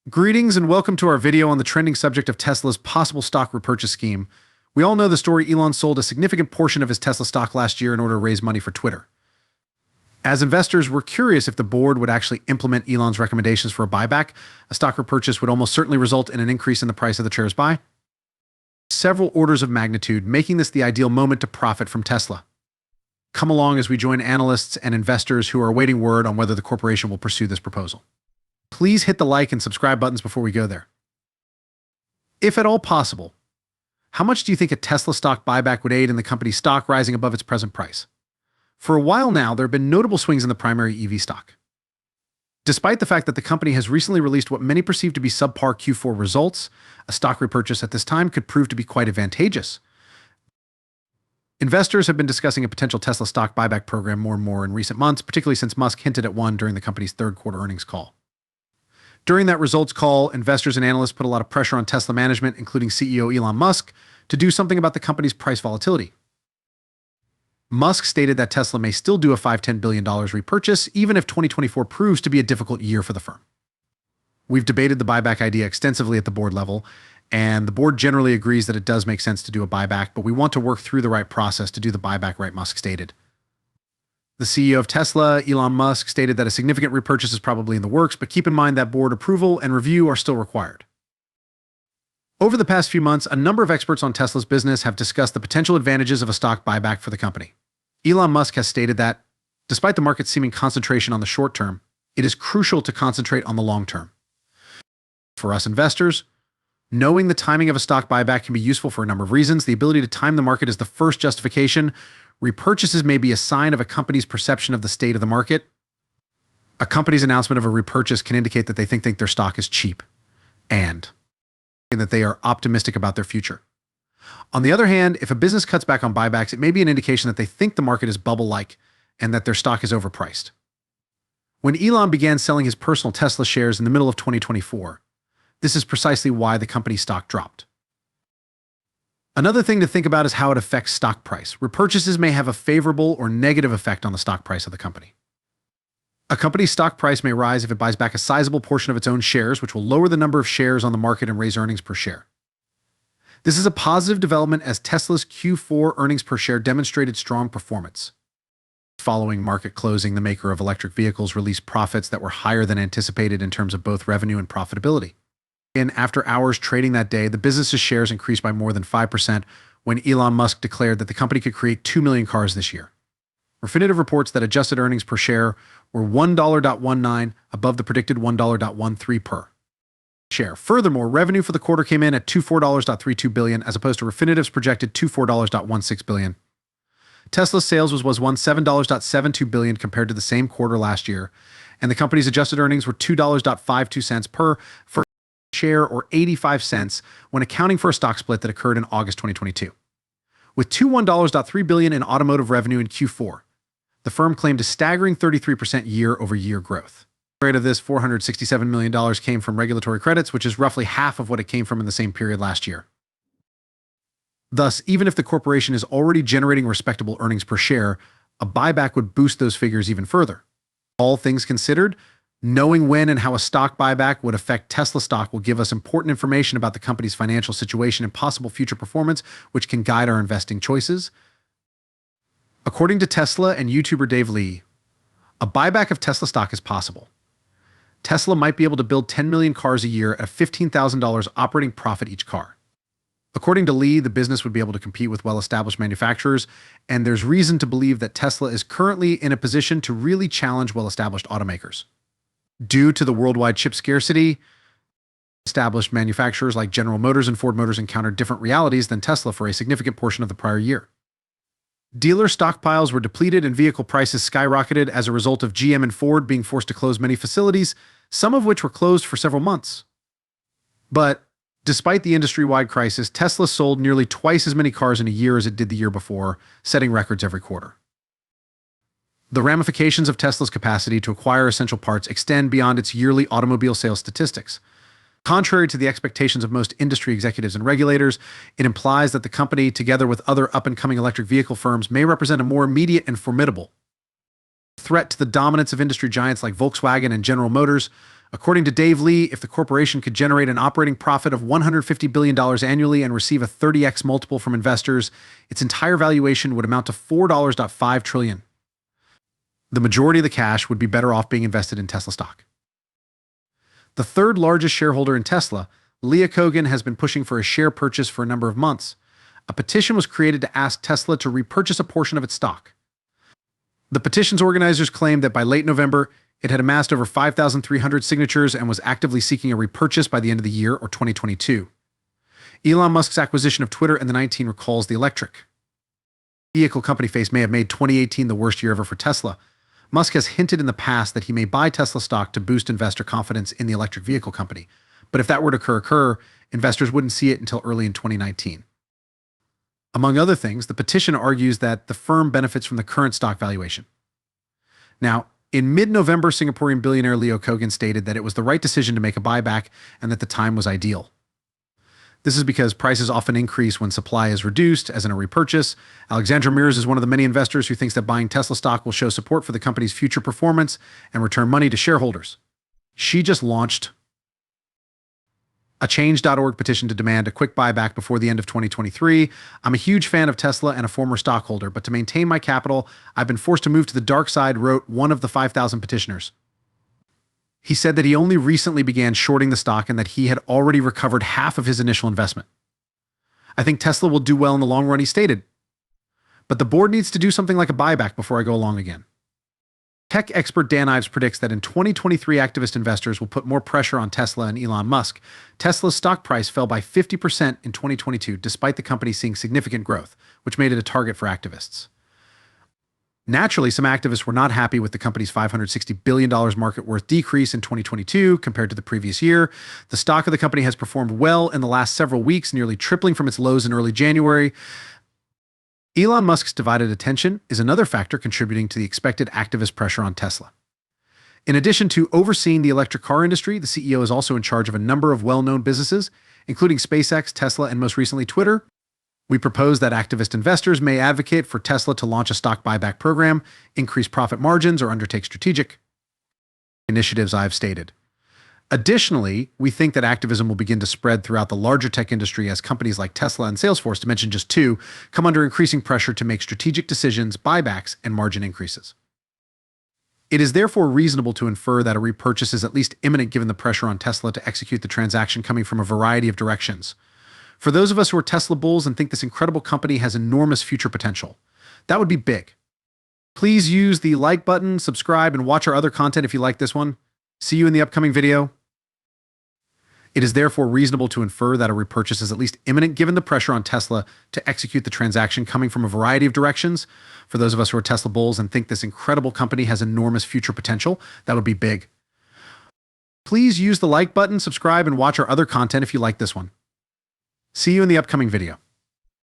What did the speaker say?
Greetings and welcome to our video on the trending subject of Tesla's possible stock repurchase scheme. We all know the story. Elon sold a significant portion of his Tesla stock last year in order to raise money for Twitter. As investors, we're curious if the board would actually implement Elon's recommendations for a buyback. A stock repurchase would almost certainly result in an increase in the price of the shares buy. Several orders of magnitude, making this the ideal moment to profit from Tesla. Come along as we join analysts and investors who are awaiting word on whether the corporation will pursue this proposal. Please hit the like and subscribe buttons before we go there. If at all possible, how much do you think a Tesla stock buyback would aid in the company's stock rising above its present price? For a while now, there have been notable swings in the primary EV stock. Despite the fact that the company has recently released what many perceive to be subpar Q4 results, a stock repurchase at this time could prove to be quite advantageous. Investors have been discussing a potential Tesla stock buyback program more and more in recent months, particularly since Musk hinted at one during the company's third quarter earnings call. During that results call, investors and analysts put a lot of pressure on Tesla management, including CEO Elon Musk, to do something about the company's price volatility. Musk stated that Tesla may still do a $5-10 billion repurchase, even if 2024 proves to be a difficult year for the firm. We've debated the buyback idea extensively at the board level, and the board generally agrees that it does make sense to do a buyback, but we want to work through the right process to do the buyback right, Musk stated. The CEO of Tesla, Elon Musk, stated that a significant repurchase is probably in the works, but keep in mind that board approval and review are still required. Over the past few months, a number of experts on Tesla's business have discussed the potential advantages of a stock buyback for the company. Elon Musk has stated that, despite the market's seeming concentration on the short term, it is crucial to concentrate on the long term. For us investors, knowing the timing of a stock buyback can be useful for a number of reasons. The ability to time the market is the first justification. Repurchases may be a sign of a company's perception of the state of the market. A company's announcement of a repurchase can indicate that they think their stock is cheap and that they are optimistic about their future. On the other hand, if a business cuts back on buybacks, it may be an indication that they think the market is bubble-like and that their stock is overpriced. When Elon began selling his personal Tesla shares in the middle of 2024, this is precisely why the company's stock dropped. Another thing to think about is how it affects stock price. Repurchases may have a favorable or negative effect on the stock price of the company. A company's stock price may rise if it buys back a sizable portion of its own shares, which will lower the number of shares on the market and raise earnings per share. This is a positive development as Tesla's Q4 earnings per share demonstrated strong performance. Following market closing, the maker of electric vehicles released profits that were higher than anticipated in terms of both revenue and profitability. In after hours trading that day, the business's shares increased by more than 5% when Elon Musk declared that the company could create 2 million cars this year. Refinitiv reports that adjusted earnings per share were $1.19 above the predicted $1.13 per share. Furthermore, revenue for the quarter came in at $24.32 billion as opposed to Refinitiv's projected $24.16 billion. Tesla's sales was $17.72 billion compared to the same quarter last year, and the company's adjusted earnings were $2.52 per share or 85 cents when accounting for a stock split that occurred in August 2022. With $21.3 billion in automotive revenue in Q4, the firm claimed a staggering 33% year-over-year growth. Rate of this $467 million came from regulatory credits, which is roughly half of what it came from in the same period last year. Thus, even if the corporation is already generating respectable earnings per share, a buyback would boost those figures even further. All things considered, knowing when and how a stock buyback would affect Tesla stock will give us important information about the company's financial situation and possible future performance, which can guide our investing choices. According to Tesla and YouTuber Dave Lee, a buyback of Tesla stock is possible. Tesla might be able to build 10 million cars a year at a $15,000 operating profit each car. According to Lee, the business would be able to compete with well-established manufacturers, and there's reason to believe that Tesla is currently in a position to really challenge well-established automakers. Due to the worldwide chip scarcity, established manufacturers like General Motors and Ford Motors encountered different realities than Tesla for a significant portion of the prior year. Dealer stockpiles were depleted and vehicle prices skyrocketed as a result of GM and Ford being forced to close many facilities, some of which were closed for several months. But despite the industry-wide crisis, Tesla sold nearly twice as many cars in a year as it did the year before, setting records every quarter. The ramifications of Tesla's capacity to acquire essential parts extend beyond its yearly automobile sales statistics. Contrary to the expectations of most industry executives and regulators, it implies that the company, together with other up-and-coming electric vehicle firms, may represent a more immediate and formidable threat to the dominance of industry giants like Volkswagen and General Motors. According to Dave Lee, if the corporation could generate an operating profit of $150 billion annually and receive a 30x multiple from investors, its entire valuation would amount to $4.5 trillion. The majority of the cash would be better off being invested in Tesla stock. The third largest shareholder in Tesla, Leah Kogan, has been pushing for a share purchase for a number of months. A petition was created to ask Tesla to repurchase a portion of its stock. The petition's organizers claimed that by late November, it had amassed over 5,300 signatures and was actively seeking a repurchase by the end of the year or 2022. Elon Musk's acquisition of Twitter in the 2019 recalls the electric vehicle company phase may have made 2018 the worst year ever for Tesla. Musk has hinted in the past that he may buy Tesla stock to boost investor confidence in the electric vehicle company. But if that were to occur, investors wouldn't see it until early in 2019. Among other things, the petition argues that the firm benefits from the current stock valuation. Now, in mid-November, Singaporean billionaire Leo Kogan stated that it was the right decision to make a buyback and that the time was ideal. This is because prices often increase when supply is reduced, as in a repurchase. Alexandra Mears is one of the many investors who thinks that buying Tesla stock will show support for the company's future performance and return money to shareholders. She just launched a change.org petition to demand a quick buyback before the end of 2023. I'm a huge fan of Tesla and a former stockholder, but to maintain my capital, I've been forced to move to the dark side, wrote one of the 5,000 petitioners. He said that he only recently began shorting the stock and that he had already recovered half of his initial investment. I think Tesla will do well in the long run, he stated. But the board needs to do something like a buyback before I go along again. Tech expert Dan Ives predicts that in 2023, activist investors will put more pressure on Tesla and Elon Musk. Tesla's stock price fell by 50% in 2022, despite the company seeing significant growth, which made it a target for activists. Naturally, some activists were not happy with the company's $560 billion market worth decrease in 2022 compared to the previous year. The stock of the company has performed well in the last several weeks, nearly tripling from its lows in early January. Elon Musk's divided attention is another factor contributing to the expected activist pressure on Tesla. In addition to overseeing the electric car industry, the CEO is also in charge of a number of well-known businesses, including SpaceX, Tesla, and most recently Twitter. We propose that activist investors may advocate for Tesla to launch a stock buyback program, increase profit margins, or undertake strategic initiatives I've stated. Additionally, we think that activism will begin to spread throughout the larger tech industry as companies like Tesla and Salesforce, to mention just two, come under increasing pressure to make strategic decisions, buybacks, and margin increases. It is therefore reasonable to infer that a repurchase is at least imminent given the pressure on Tesla to execute the transaction coming from a variety of directions. For those of us who are Tesla bulls and think this incredible company has enormous future potential, that would be big. Please use the like button, subscribe, and watch our other content if you like this one. See you in the upcoming video. It is therefore reasonable to infer that a repurchase is at least imminent given the pressure on Tesla to execute the transaction coming from a variety of directions. For those of us who are Tesla bulls and think this incredible company has enormous future potential, that would be big. Please use the like button, subscribe, and watch our other content if you like this one. See you in the upcoming video.